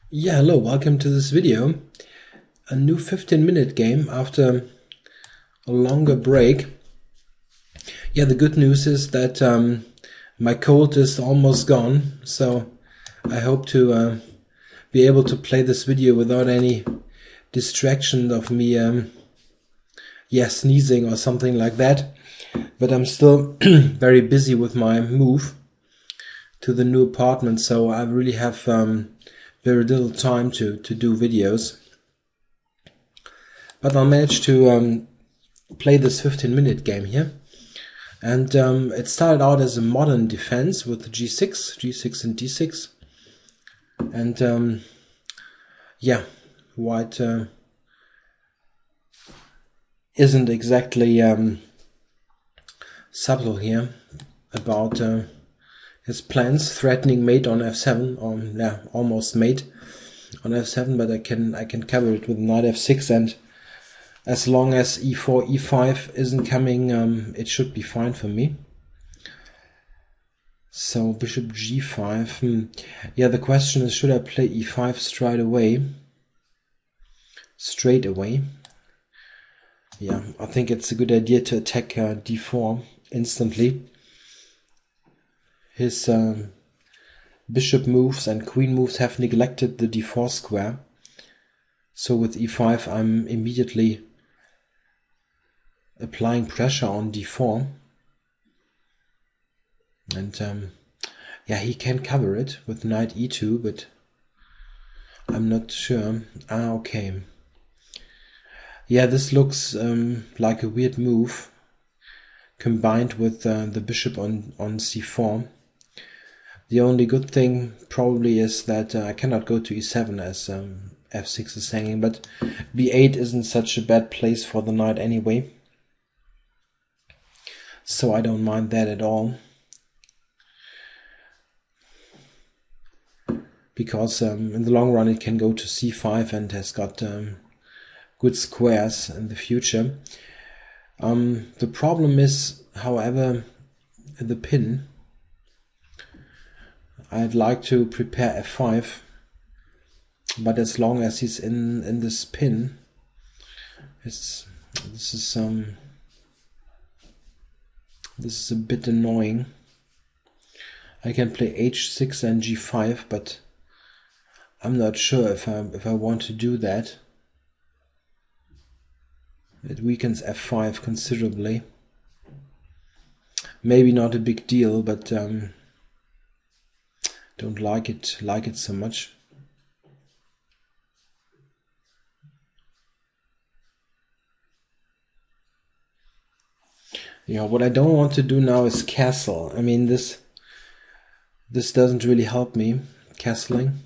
Yeah, hello, welcome to this video. A new 15-minute game after a longer break. Yeah, the good news is that my cold is almost gone, so I hope to be able to play this video without any distraction of me sneezing or something like that. But I'm still very busy with my move to the new apartment, so I really have very little time to do videos. But I'll manage to play this 15-minute game here. And it started out as a modern defense with G6 and D6. And yeah, white isn't exactly subtle here about his plans, threatening mate on f7, or yeah, almost mate on f7, but I can cover it with knight f6, and as long as e4, e5 isn't coming, it should be fine for me. So bishop g5. Yeah, the question is, should I play e5 straight away? Yeah, I think it's a good idea to attack d4 instantly. His bishop moves and queen moves have neglected the d4 square. So with e5 I'm immediately applying pressure on d4. And yeah, he can cover it with knight e2, but I'm not sure. Okay. Yeah, this looks like a weird move combined with the bishop on c4. The only good thing probably is that I cannot go to e7 as f6 is hanging, but b8 isn't such a bad place for the knight anyway, so I don't mind that at all, because in the long run it can go to c5 and has got good squares in the future. The problem is, however, the pin. I'd like to prepare f5, but as long as he's in this pin, this is a bit annoying. I can play h6 and g5, but I'm not sure if I want to do that. It weakens f5 considerably. Maybe not a big deal, but don't like it so much. Yeah, what I don't want to do now is castle. I mean, this doesn't really help me, castling.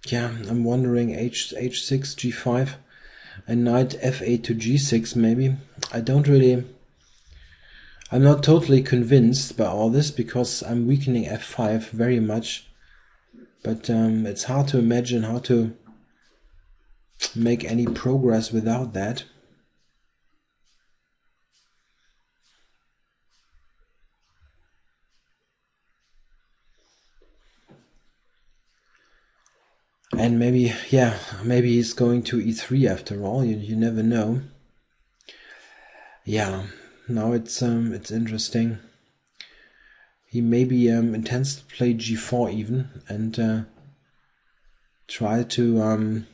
Yeah, I'm wondering h6, g5, and knight f8 to g6 maybe. I'm not totally convinced by all this, because I'm weakening f5 very much. But it's hard to imagine how to make any progress without that. And maybe he's going to e3 after all. You never know. Yeah, now it's interesting. He maybe intends to play g4 even, and try to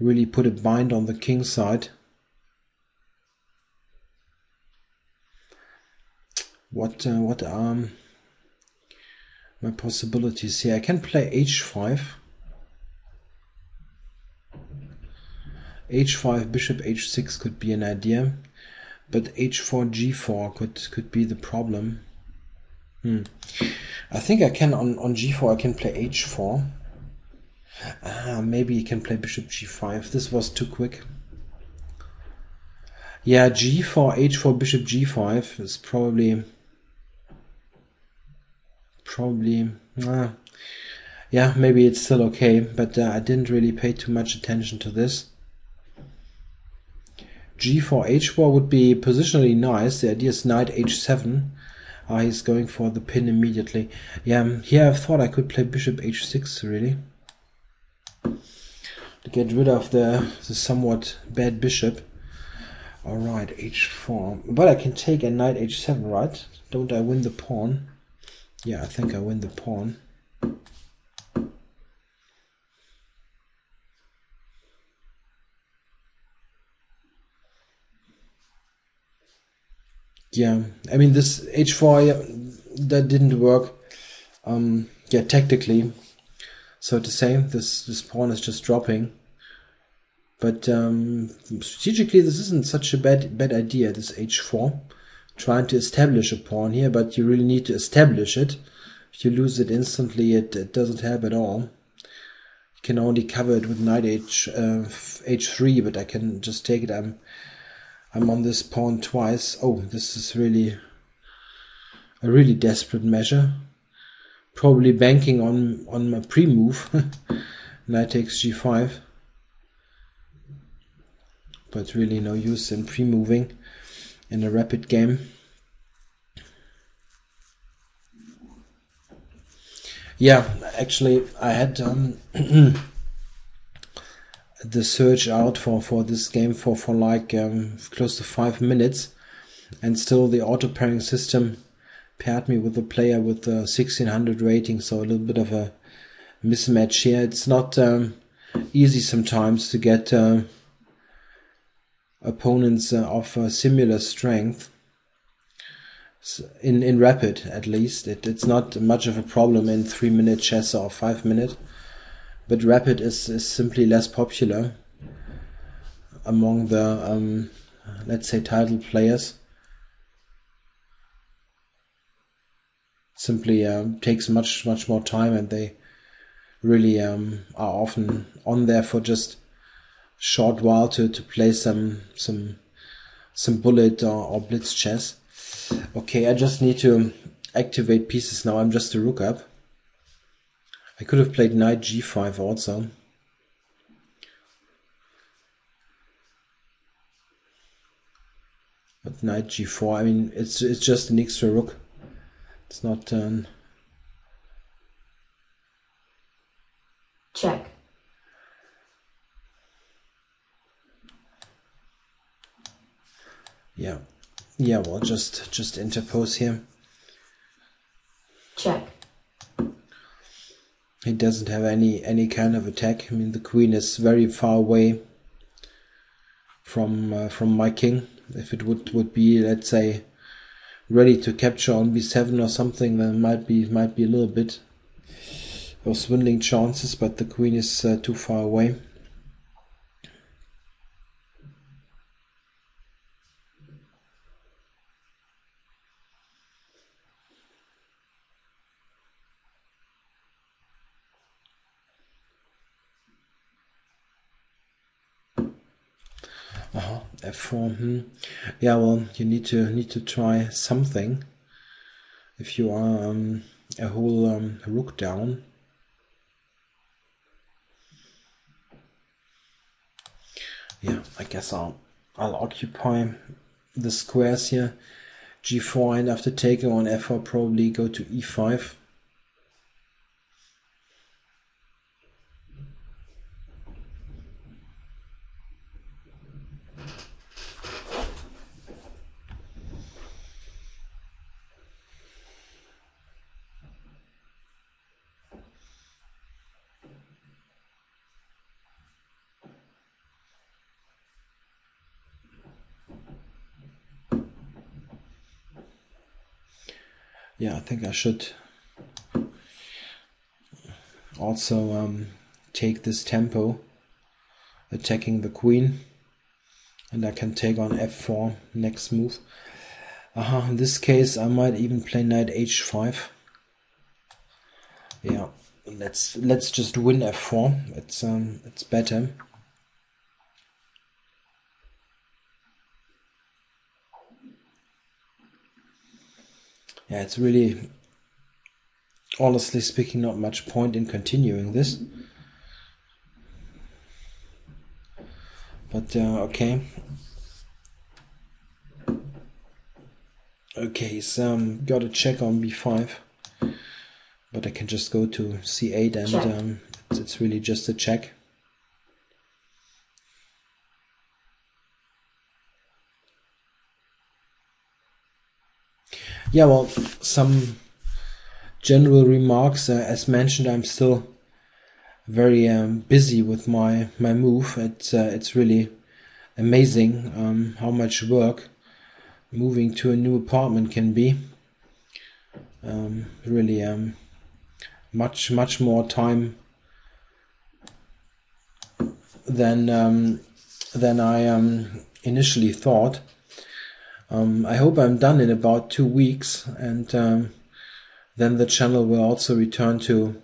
really put a bind on the king side. What are my possibilities here? I can play h5. h5, bishop h6 could be an idea, but h4, g4 could be the problem. I think I can on g4 I can play h4. Maybe he can play bishop g5. This was too quick. Yeah, g4, h4, bishop g5 is probably yeah, maybe it's still okay, but I didn't really pay too much attention to this. g4, h4 would be positionally nice. The idea is knight h7. He's going for the pin immediately. Yeah, here I thought I could play bishop h6, really. To get rid of the somewhat bad bishop. Alright, h4. But I can take a knight h7, right? Don't I win the pawn? Yeah, I think I win the pawn. Yeah, I mean, this h4, that didn't work. Yeah, tactically, so to say. This pawn is just dropping. But strategically, this isn't such a bad idea, this h4. Trying to establish a pawn here, but you really need to establish it. If you lose it instantly, it doesn't help at all. You can only cover it with knight h3, but I can just take it. I'm on this pawn twice. Oh, this is really a really desperate measure. Probably banking on my pre-move. Knight takes g5. But really no use in pre-moving in a rapid game. Yeah, actually I had the search out for this game for like close to 5 minutes, and still the auto pairing system paired me with a player with 1600 rating, so a little bit of a mismatch here. It's not easy sometimes to get opponents of similar strength in rapid. At least it's not much of a problem in 3-minute chess or 5-minute, but rapid is simply less popular among the let's say title players. Simply takes much more time, and they really are often on there for just short while to play some bullet or blitz chess. Okay, I just need to activate pieces now. I'm just a rook up. I could have played knight g5 also. But knight g4, I mean, it's just an extra rook. It's not check. Yeah, well, just interpose here. Check. He doesn't have any kind of attack. I mean, the queen is very far away from my king. If it would be, let's say, ready to capture on b7 or something, then might be a little bit of swindling chances, but the queen is too far away. F4. Yeah, well, you need to try something if you are a whole rook down. Yeah, I guess I'll occupy the squares here. G4, and after taking on F4, probably go to E5. Yeah, I think I should also take this tempo, attacking the queen, and I can take on F4 next move. In this case, I might even play knight H5. Yeah, let's just win F4. It's better. Yeah, it's really, honestly speaking, not much point in continuing this. But okay. Okay, so got a check on b5, but I can just go to c8 and it's really just a check. Yeah, well, some general remarks. As mentioned, I'm still very busy with my move. It's really amazing how much work moving to a new apartment can be. Really much more time than I initially thought. I hope I'm done in about 2 weeks, and then the channel will also return to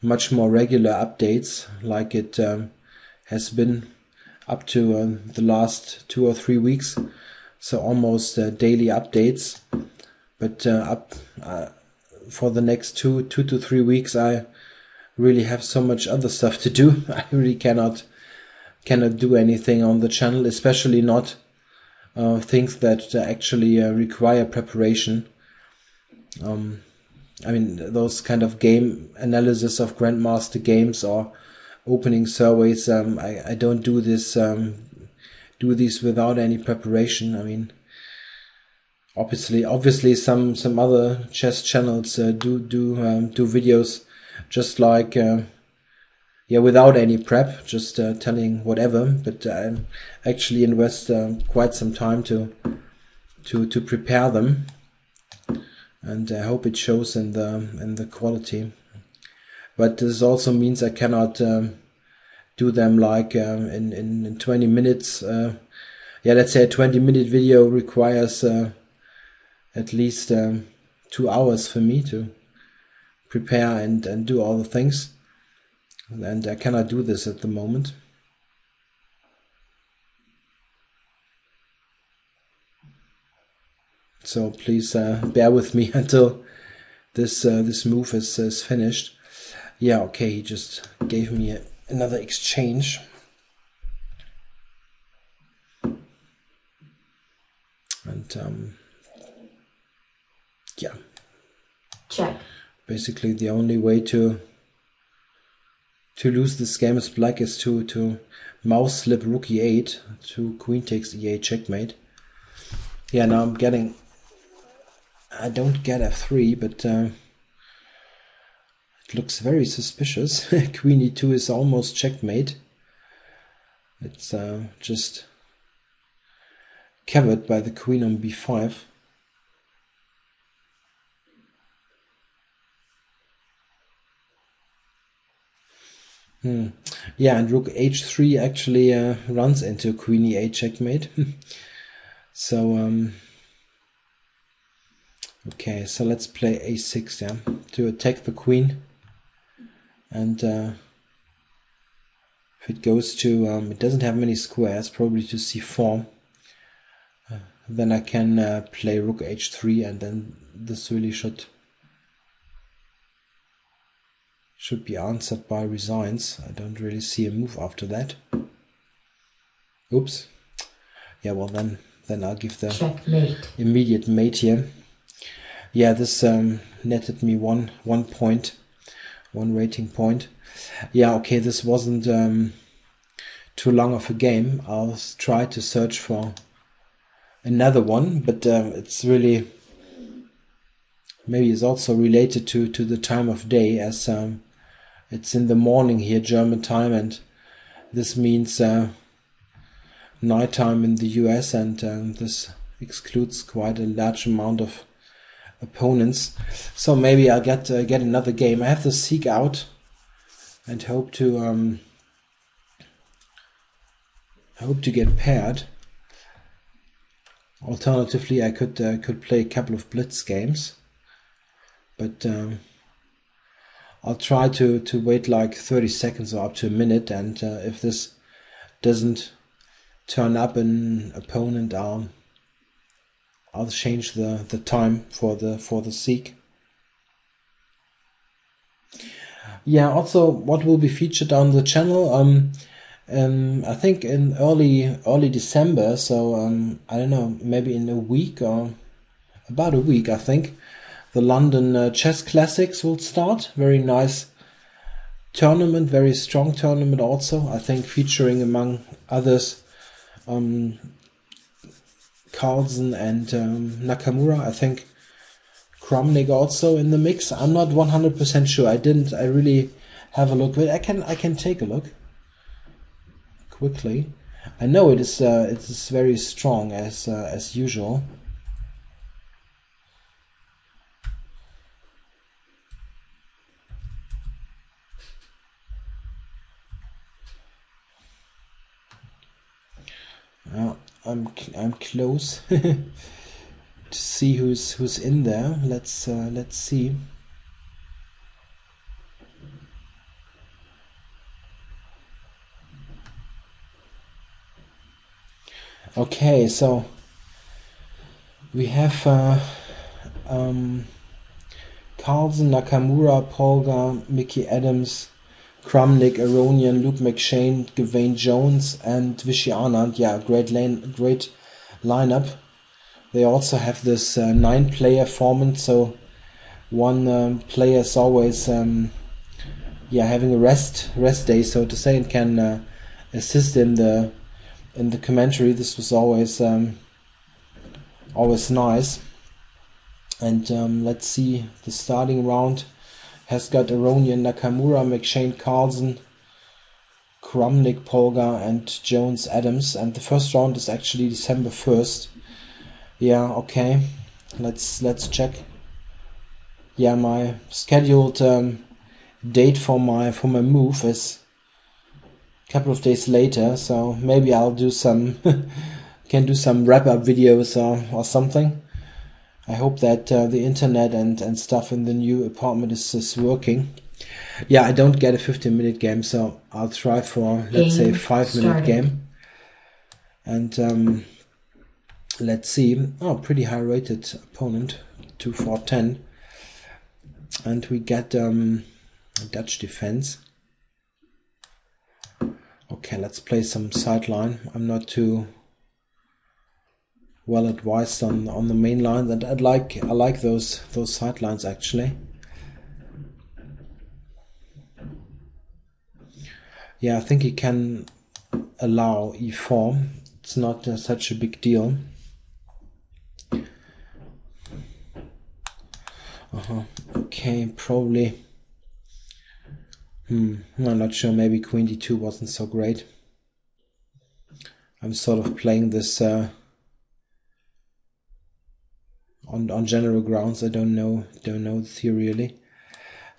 much more regular updates, like it has been up to the last 2 or 3 weeks. So almost daily updates. But for the next two to 3 weeks, I really have so much other stuff to do. I really cannot do anything on the channel, especially not things that actually require preparation. I mean, those kind of game analysis of Grandmaster games or opening surveys. I don't do this. Do these without any preparation. I mean, obviously, some other chess channels do videos just like without any prep, just telling whatever. But I actually invest quite some time to prepare them, and I hope it shows in the quality. But this also means I cannot do them like in 20 minutes. Let's say a 20-minute video requires at least 2 hours for me to prepare and do all the things, and I cannot do this at the moment. So please bear with me until this move is finished. Yeah, okay, he just gave me another exchange. And yeah. Check. Basically the only way to lose this game as black is to mouse slip rook e8 to queen takes e8 checkmate. Yeah, now I don't get f3, but it looks very suspicious. Queen e2 is almost checkmate. It's just covered by the queen on b5. Yeah, and rook h3 actually runs into queen e8 checkmate. So okay, so let's play a6, yeah, to attack the queen. And if it goes to, it doesn't have many squares, probably to c4, then I can play rook h3, and then this really should be answered by resigns. I don't really see a move after that. Oops. Yeah, well then I'll give the checkmate. Immediate mate here. Yeah, this netted me one point, one rating point. Yeah, okay, this wasn't too long of a game. I'll try to search for another one, but it's really, maybe it's also related to the time of day, as it's in the morning here, German time, and this means nighttime in the US, and this excludes quite a large amount of opponents. So maybe I'll get another game. I have to seek out and hope to get paired. Alternatively, I could play a couple of blitz games, but I'll try to wait like 30 seconds or up to a minute, and if this doesn't turn up an opponent, I'll change the time for the seek. Yeah, also what will be featured on the channel, I think in early December, so I don't know, maybe in a week or about a week, I think, the London Chess Classics will start. Very nice tournament, very strong tournament also, I think, featuring among others Carlsen and Nakamura. I think Kramnik also in the mix. I'm not 100% sure. I really have a look, but I can take a look quickly. I know it is very strong as usual. I'm close to see who's in there. Let's see. Okay, so we have Carlsen, Nakamura, Polgar, Mickey Adams, Kramnik, Aronian, Luke McShane, Gavain Jones, and Vishy Anand. Yeah, great lineup. They also have this 9-player format, so one player is always having a rest day, so to say, and can assist in the commentary. This was always nice. And let's see, the starting round has got Aronian, Nakamura, McShane, Carlsen, Kramnik, Polgar, and Jones, Adams. And the first round is actually December 1st. Yeah, okay. Let's check. Yeah, my scheduled date for my move is a couple of days later, so maybe I'll do some can do some wrap-up videos or something. I hope that the internet and stuff in the new apartment is working. Yeah, I don't get a 15-minute game, so I'll try for, let's say, a 5-minute game. And let's see. Oh, pretty high-rated opponent, 2-4-10. And we get Dutch defense. Okay, let's play some sideline. I'm not too well advised on the main line, and I like those sidelines actually. Yeah, I think he can allow e4. It's not such a big deal. Okay, probably. I'm not sure. Maybe queen d2 wasn't so great. I'm sort of playing this on general grounds. I don't know the theory really.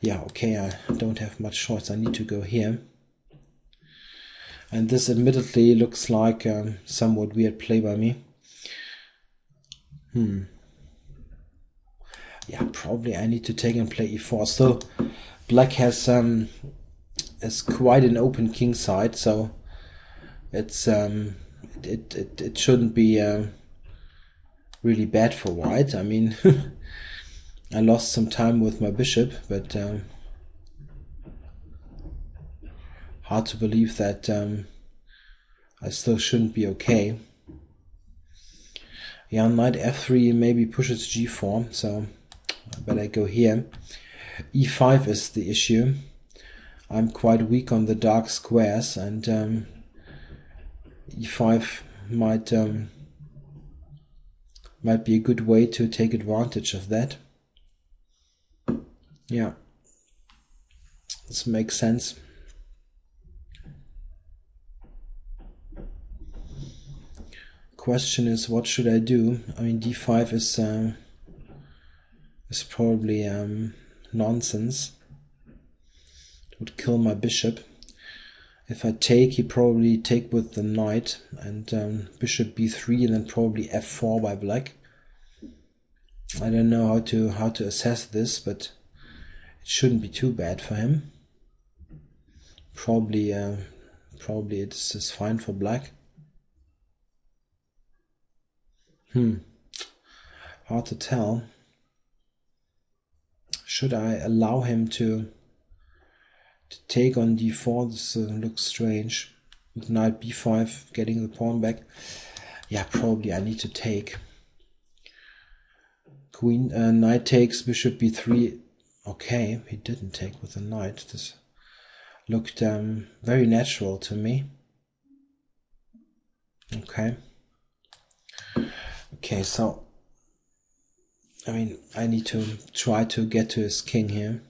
Yeah, okay, I don't have much choice. I need to go here. And this admittedly looks like somewhat weird play by me. Yeah, probably I need to take and play e4. Still, black has quite an open king side, so it's it shouldn't be really bad for white. I mean, I lost some time with my bishop, but hard to believe that I still shouldn't be okay. Yeah, knight f3 maybe pushes g4, so I better go here. e5 is the issue. I'm quite weak on the dark squares, and e5 might be a good way to take advantage of that. Yeah, this makes sense. Question is, what should I do? I mean, d5 is probably nonsense. It would kill my bishop. If I take, he probably take with the knight, and bishop b3, and then probably f4 by black. I don't know how to assess this, but it shouldn't be too bad for him. Probably it's fine for black. Hard to tell. Should I allow him to take on d4? This looks strange. With knight b5, getting the pawn back. Yeah, probably I need to take. Queen, knight takes, bishop b3. Okay, he didn't take with the knight. This looked very natural to me. Okay. Okay, so I mean, I need to try to get to his king here.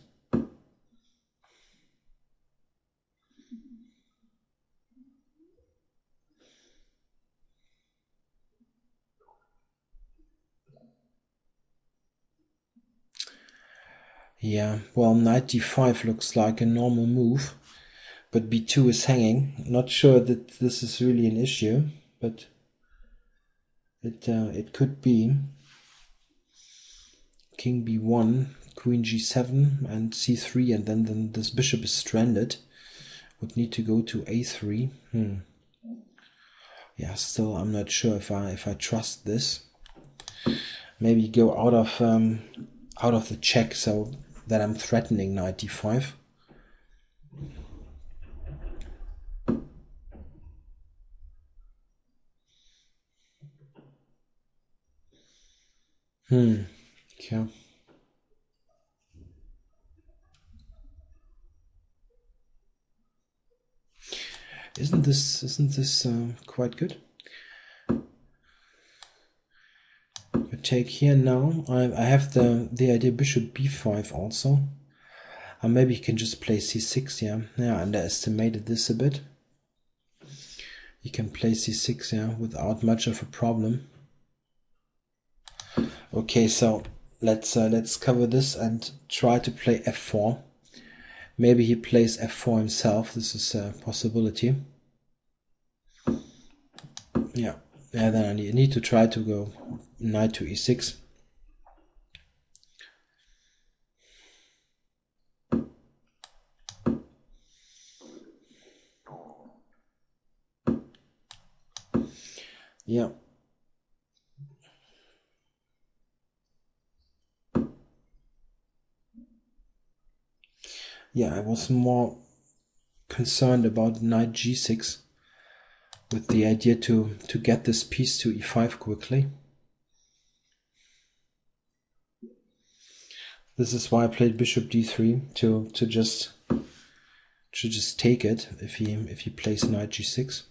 Yeah, well, knight d5 looks like a normal move, but b2 is hanging. Not sure that this is really an issue, but it could be. King b1, queen g7, and c3, and then this bishop is stranded. Would need to go to a3. Yeah, still I'm not sure if I trust this. Maybe go out of the check so that I'm threatening knight d5. Okay. Isn't this quite good? I take here now. I have the idea bishop b5 also. Maybe you can just play c6. Yeah, I underestimated this a bit. You can play c6, yeah, without much of a problem. Okay, so let's cover this and try to play f4. Maybe he plays f4 himself. This is a possibility. Yeah, then I need to try to go knight to e6. Yeah. Yeah, I was more concerned about knight g6 with the idea to get this piece to e5 quickly. This is why I played bishop d3 to just take it if he plays knight g6.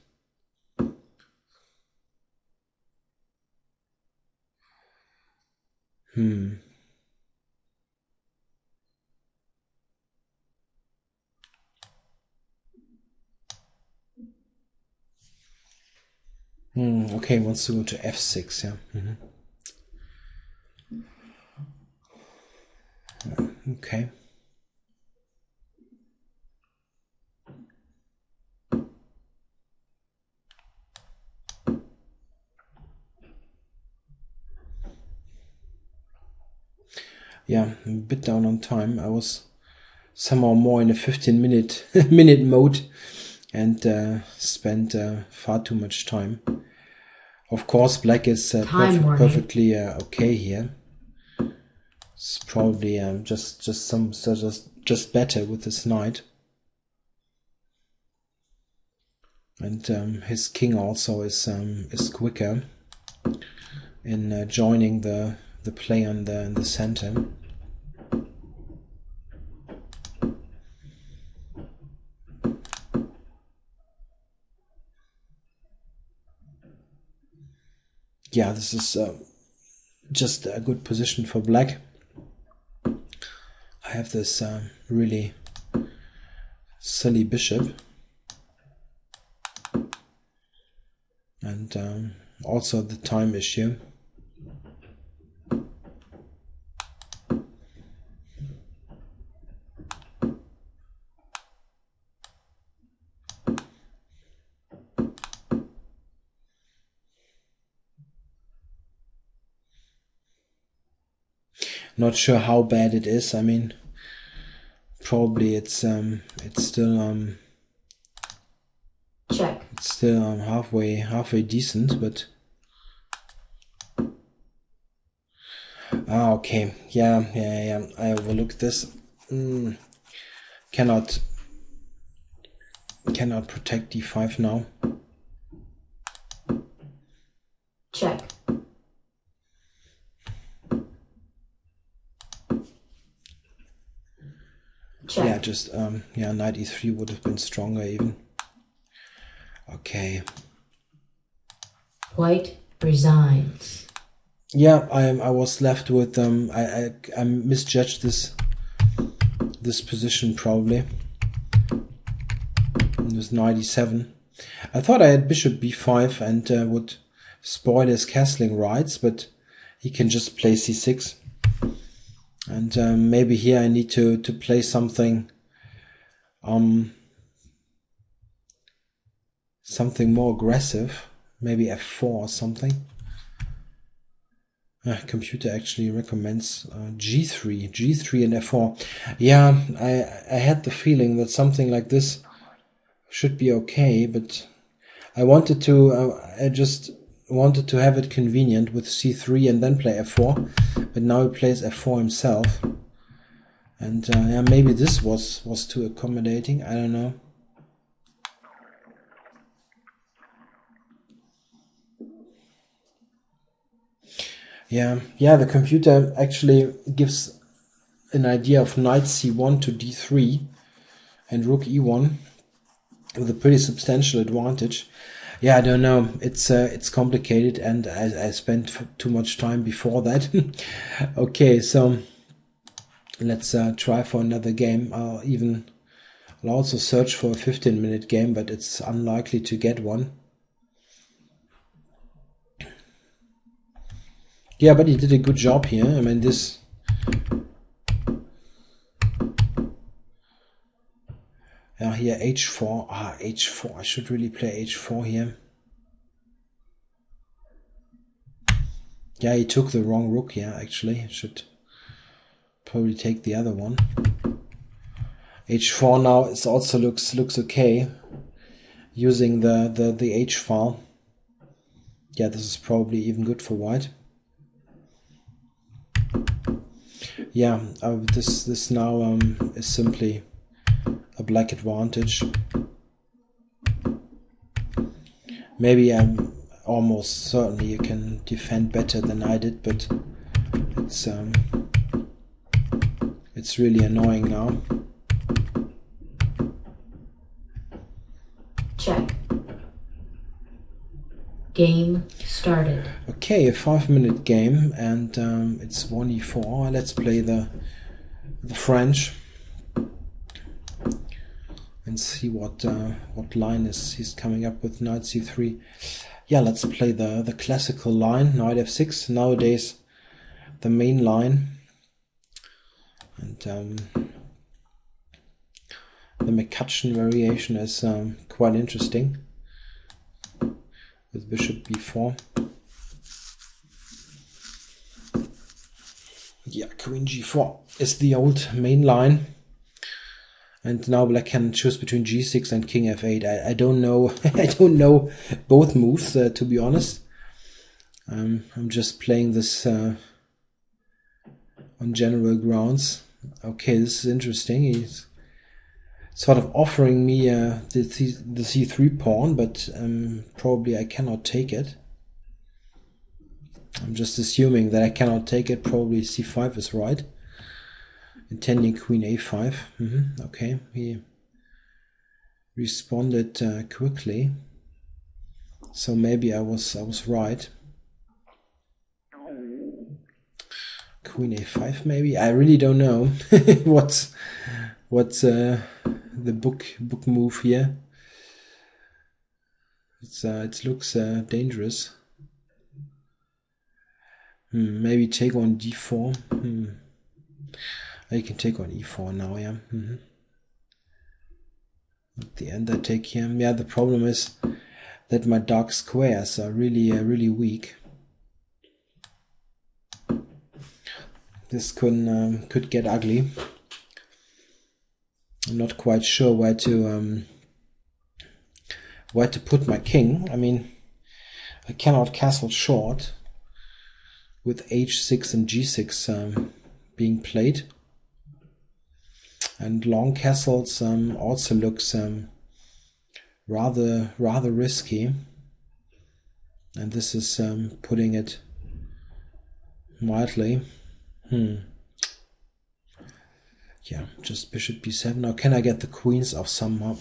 Okay, wants to go to f6, yeah. Okay. Yeah, I'm a bit down on time. I was somehow more in a 15-minute minute mode and spent far too much time. Of course, black is perfectly okay here. It's probably just better with this knight, and his king also is quicker in joining the play in the center. Yeah, this is just a good position for black. I have this really silly bishop, and also the time issue. Not sure how bad it is. I mean, probably it's still check. It's still halfway decent, but okay, yeah. I overlooked this. Cannot protect d5 now. Check. Yeah, just yeah, knight e3 would have been stronger even. Okay. White resigns. Yeah, I was left with I misjudged this position probably. It was knight e7. I thought I had bishop b5 and would spoil his castling rights, but he can just play c6. And maybe here I need to play something something more aggressive, maybe f4 or something. Computer actually recommends g3 and f4. Yeah, I had the feeling that something like this should be okay, but I wanted to I just wanted to have it convenient with c3 and then play f4, but now he plays f4 himself, and yeah, maybe this was too accommodating. I don't know. Yeah, the computer actually gives an idea of knight c1 to d3 and rook e1 with a pretty substantial advantage. Yeah, I don't know. It's complicated, and I spent too much time before that. Okay, so let's try for another game. I'll also search for a 15-minute game, but it's unlikely to get one. Yeah, but he did a good job here. I mean, this... Yeah, here h4. H4. I should really play h4 here. Yeah, he took the wrong rook here, actually. Should probably take the other one. h4 now is also looks okay. Using the h file. Yeah, this is probably even good for white. Yeah, this now is simply a black advantage. Maybe almost certainly you can defend better than I did, but it's really annoying now. Check. Game started. Okay, a 5-minute game, and it's 1e4. Let's play the French and see what line he's coming up with. Knight c3. Yeah, let's play the classical line, knight f6. Nowadays, the main line, and the McCutcheon variation is quite interesting with bishop b4. Yeah, queen g4 is the old main line. And now black can choose between g6 and king f8. I don't know. I don't know both moves, to be honest. I'm just playing this on general grounds. Okay, this is interesting. He's sort of offering me the c3 pawn, but probably I cannot take it. I'm just assuming that I cannot take it. Probably c5 is right. Intending queen a5. Okay, he responded quickly, so maybe I was right. Queen a5 maybe. I really don't know what's the book move here. It looks dangerous. Maybe take on d4. I can take on e4 now, yeah. At the end I take here. Yeah, the problem is that my dark squares are really weak. This could get ugly. I'm not quite sure where to put my king. I mean, I cannot castle short with h6 and g6 being played. And long castles also looks rather risky, and this is putting it mildly. Yeah, Yeah, just bishop b7. Or can I get the queens off somehow?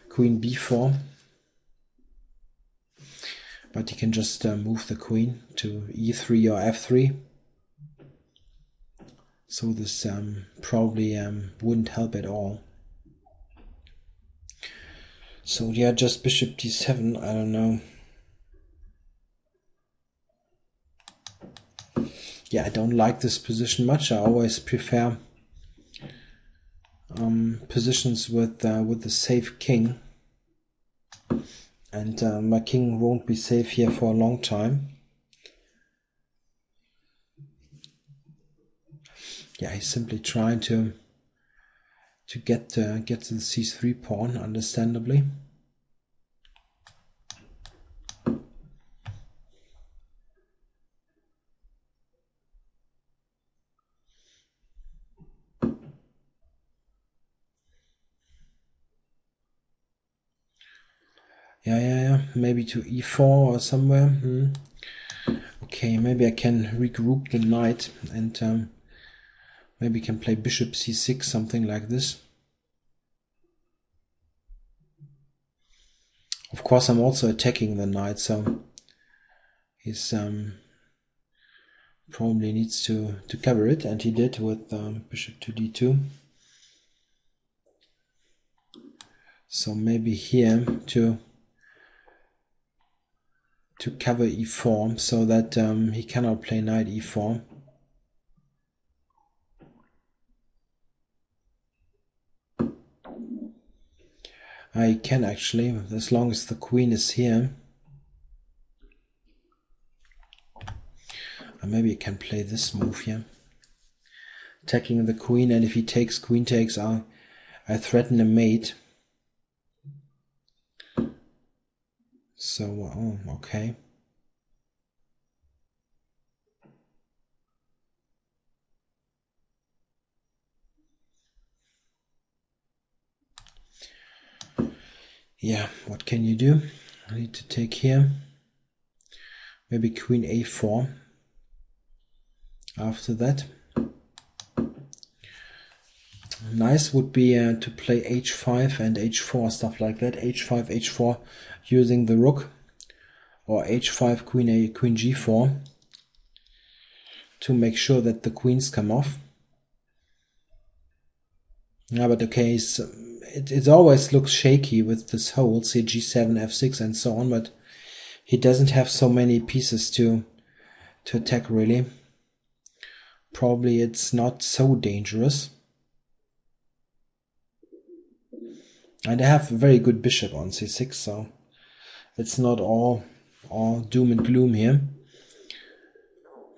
Queen b4. But he can just move the queen to e3 or f3. So this probably wouldn't help at all. So yeah, just bishop d7, I don't know. Yeah, I don't like this position much. I always prefer positions with the safe king. And my king won't be safe here for a long time. Yeah, he's simply trying to get to the c3 pawn, understandably. Yeah. Maybe to e4 or somewhere. Okay, maybe I can regroup the knight and maybe can play bishop c6, something like this. Of course, I'm also attacking the knight, so he's probably needs to cover it, and he did with bishop to d2. So maybe here to cover e4 so that he cannot play knight e4. I can actually, as long as the queen is here. Maybe I can play this move here. Attacking the queen, and if he takes, queen takes, I threaten a mate. So, oh, okay. Yeah, what can you do? I need to take here. Maybe queen a4 after that. Nice would be to play h5 and h4, stuff like that. h5, h4 using the rook, or h5, queen a, queen g4 to make sure that the queens come off. Yeah, but okay, it always looks shaky with this whole say g7, f6 and so on, but he doesn't have so many pieces to attack really. Probably it's not so dangerous. And I have a very good bishop on c6, so it's not all doom and gloom here.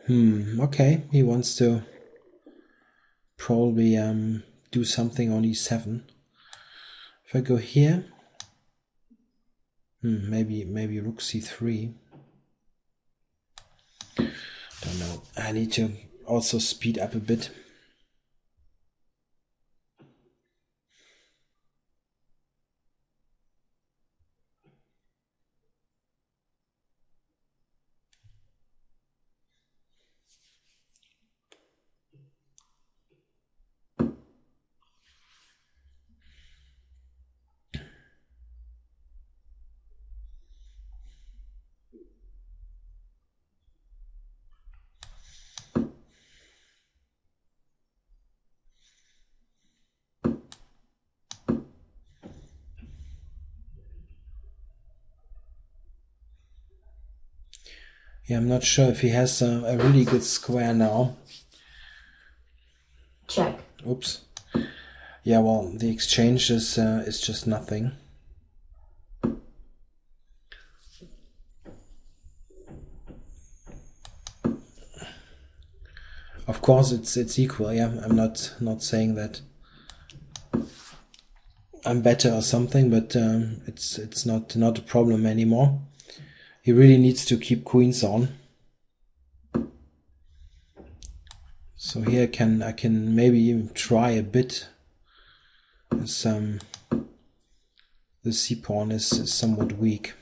Okay, he wants to probably do something on e7. If I go here, maybe rook c3. Don't know. I need to also speed up a bit. Yeah, I'm not sure if he has a really good square now. Check. Oops. Yeah, well, the exchange is just nothing. Of course, it's equal. Yeah, I'm not saying that I'm better or something, but it's not a problem anymore. He really needs to keep queens on. So here I can maybe even try a bit. As, the c pawn is somewhat weak.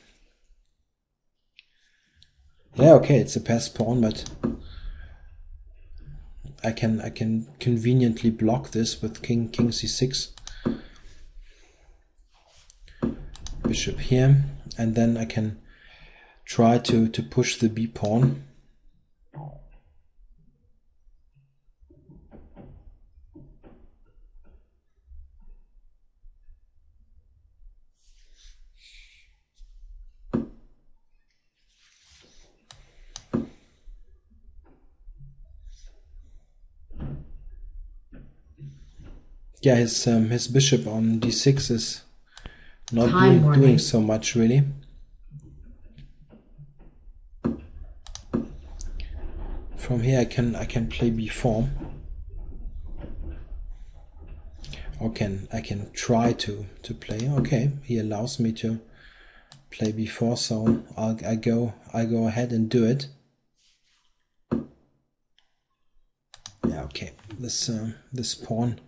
Yeah, okay, it's a pass pawn, but I can conveniently block this with king c6, bishop here, and then I can try to push the b pawn. Yeah, his bishop on d6 is not doing so much really. From here I can play b4. Or I can try to play. Okay, he allows me to play b4, so I go ahead and do it. Yeah, okay. This pawn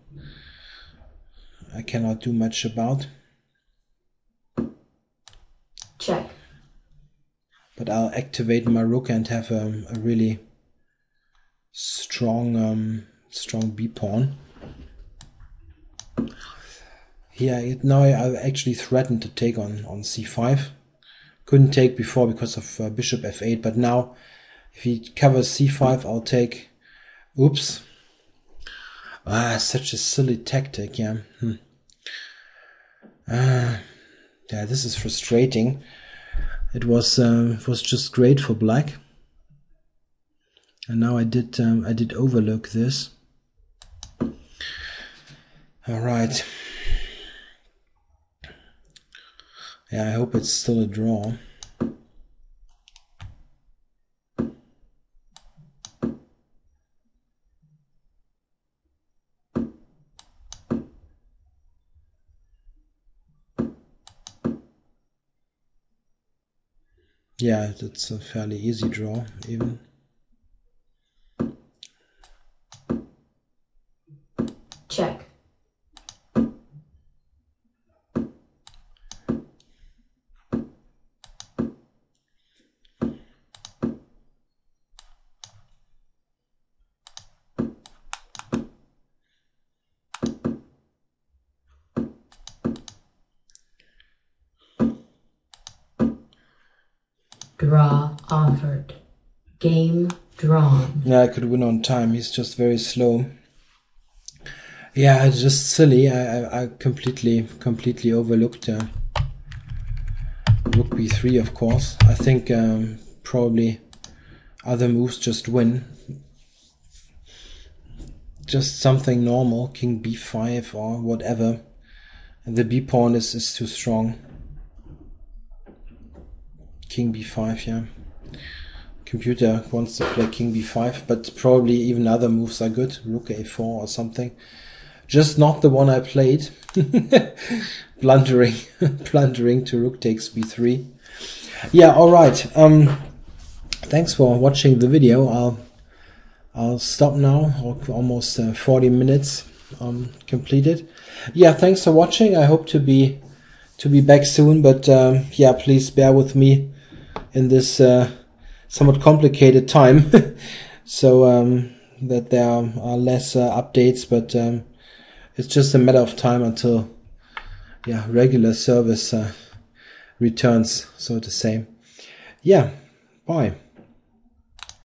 I cannot do much about. Check. But I'll activate my rook and have a really strong b pawn. Here now I actually threatened to take on c5. Couldn't take before because of bishop f8, but now if he covers c5, I'll take. Oops. Such a silly tactic. Yeah. Yeah, this is frustrating. It was just great for black, and now I did overlook this. All right. Yeah, I hope it's still a draw. Yeah, it's a fairly easy draw, even. Check. Draw offered. Game drawn. Yeah, I could win on time. He's just very slow. Yeah, it's just silly. I completely overlooked rook b3, of course. I think probably other moves just win. Just something normal, king b5 or whatever. And the b pawn is too strong. King b5, yeah. Computer wants to play king b5, but probably even other moves are good. Rook a4 or something. Just not the one I played. Blundering to rook takes b3. Yeah, all right. Thanks for watching the video. I'll stop now. Almost 40 minutes completed. Yeah, thanks for watching. I hope to be back soon. But yeah, please bear with me in this somewhat complicated time. So that there are less updates, but it's just a matter of time until regular service returns, so to say. Yeah, bye.